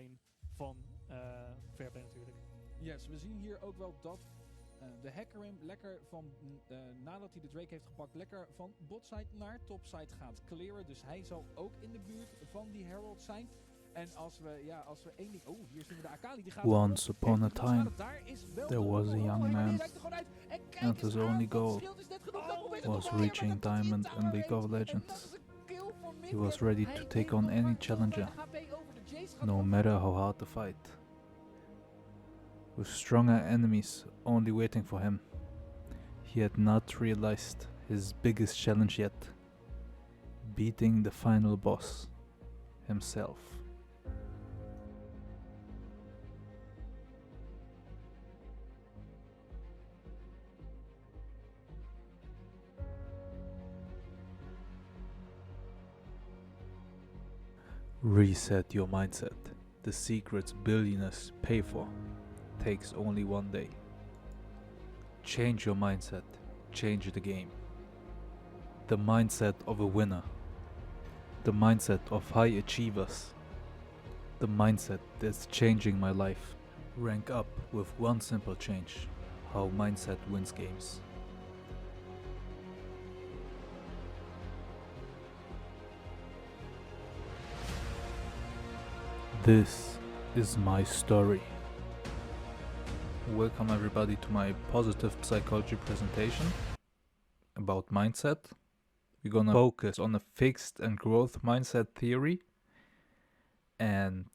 alleen van Fairplay natuurlijk. Yes, we zien hier ook wel dat de hacker hem lekker van, nadat hij de Drake heeft gepakt, lekker van botside naar topside gaat clearen. Dus hij zal ook in de buurt van die Herald zijn. En als we één ding... Oh, hier zien we de Akali. Die gaat Once upon a time, there was a young man, and his only goal was reaching Diamond in League of Legends. He was ready to take on any challenger, no matter how hard the fight. With stronger enemies only waiting for him, he had not realized his biggest challenge yet, beating the final boss himself. Reset your mindset. The secrets billionaires pay for takes only one day. Change your mindset. Change the game. The mindset of a winner. The mindset of high achievers. The mindset that's changing my life. Rank up with one simple change. How mindset wins games. This is my story. Welcome everybody to my positive psychology presentation about mindset. We're gonna focus on a fixed and growth mindset theory. And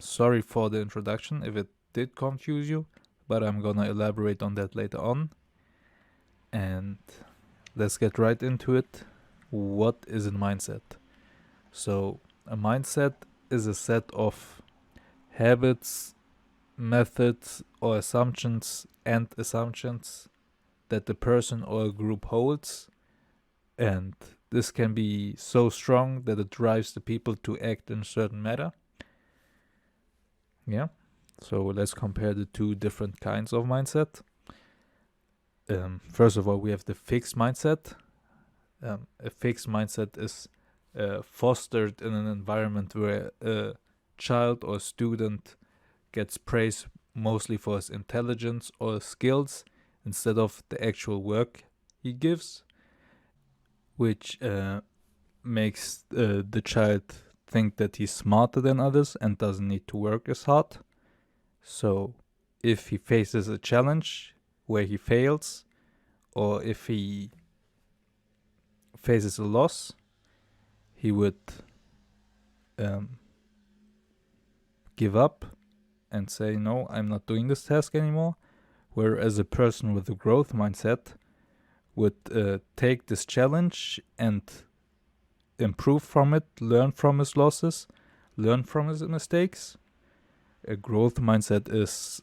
sorry for the introduction if it did confuse you, but I'm gonna elaborate on that later on. And let's get right into it. What is a mindset? So a mindset is a set of habits, methods or assumptions that the person or a group holds, and this can be so strong that it drives the people to act in a certain manner. So let's compare the two different kinds of mindset. First of all, we have the fixed mindset. A fixed mindset is fostered in an environment where a child or student gets praised mostly for his intelligence or skills instead of the actual work he gives, which makes the child think that he's smarter than others and doesn't need to work as hard. So if he faces a challenge where he fails, or if he faces a loss, he would give up and say, no, I'm not doing this task anymore. Whereas a person with a growth mindset would take this challenge and improve from it, learn from his losses, learn from his mistakes. A growth mindset is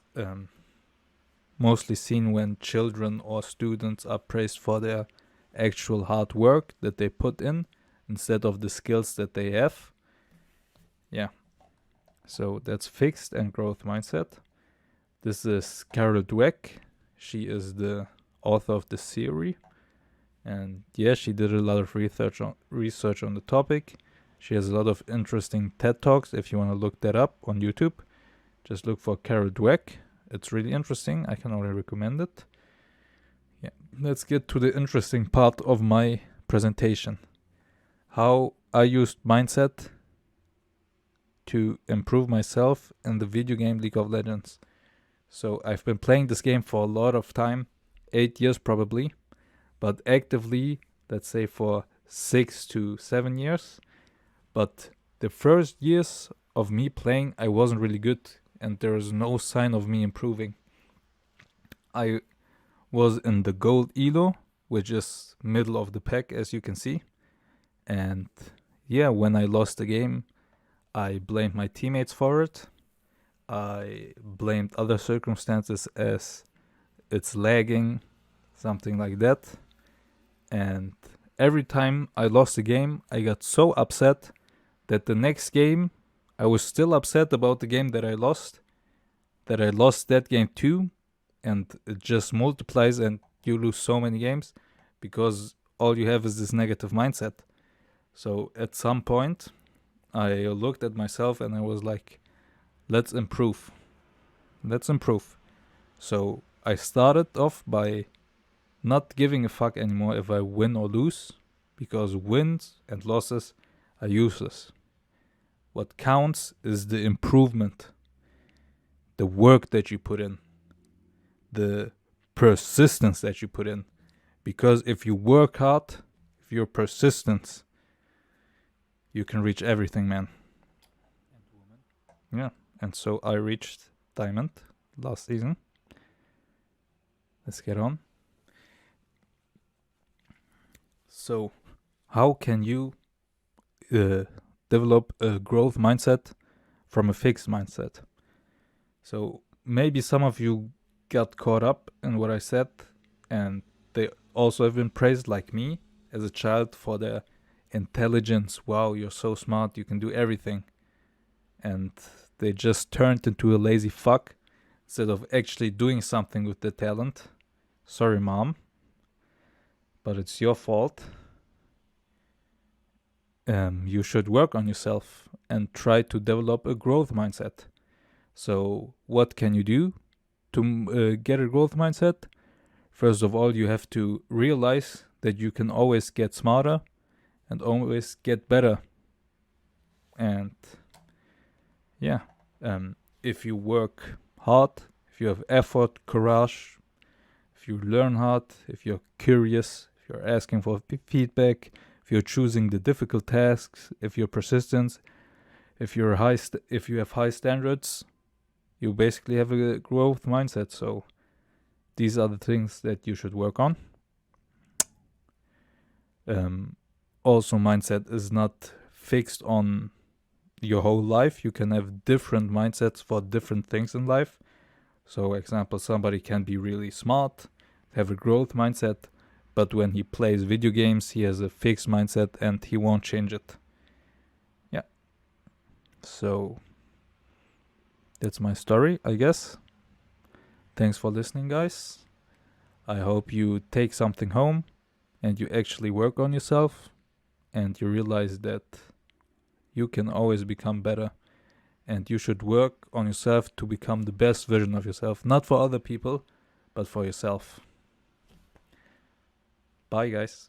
mostly seen when children or students are praised for their actual hard work that they put in instead of the skills that they have. So that's fixed and growth mindset. This is Carol Dweck. She is the author of this theory. And she did a lot of research on the topic. She has a lot of interesting TED Talks. If you want to look that up on YouTube, just look for Carol Dweck. It's really interesting. I can only recommend it. Let's get to the interesting part of my presentation. How I used mindset to improve myself in the video game League of Legends. So I've been playing this game for a lot of time, 8 years probably, but actively, let's say for 6 to 7 years. But the first years of me playing, I wasn't really good, and there was no sign of me improving. I was in the gold elo, which is middle of the pack, as you can see. And when I lost the game, I blamed my teammates for it. I blamed other circumstances as it's lagging, something like that. And every time I lost a game, I got so upset that the next game, I was still upset about the game that I lost that game too. And it just multiplies and you lose so many games because all you have is this negative mindset. So at some point, I looked at myself and I was like, let's improve. Let's improve. So I started off by not giving a fuck anymore if I win or lose, because wins and losses are useless. What counts is the improvement, the work that you put in, the persistence that you put in. Because if you work hard, if you're persistent, you can reach everything, man. And woman. Yeah, and so I reached Diamond last season. Let's get on. So, how can you develop a growth mindset from a fixed mindset? So, maybe some of you got caught up in what I said, and they also have been praised, like me, as a child for their intelligence. Wow, you're so smart, you can do everything. And they just turned into a lazy fuck instead of actually doing something with the talent. Sorry, mom, but it's your fault. You should work on yourself and try to develop a growth mindset. So what can you do to get a growth mindset? First of all, you have to realize that you can always get smarter and always get better. And yeah, if you work hard, if you have effort, courage, if you learn hard, if you're curious, if you're asking for feedback, if you're choosing the difficult tasks, if you're persistent, if you have high standards, you basically have a growth mindset. So these are the things that you should work on. Also, mindset is not fixed on your whole life. You can have different mindsets for different things in life. So, example, somebody can be really smart, have a growth mindset, but when he plays video games, he has a fixed mindset and he won't change it. Yeah. So, that's my story, I guess. Thanks for listening, guys. I hope you take something home and you actually work on yourself and you realize that you can always become better and you should work on yourself to become the best version of yourself, not for other people, but for yourself. Bye, guys.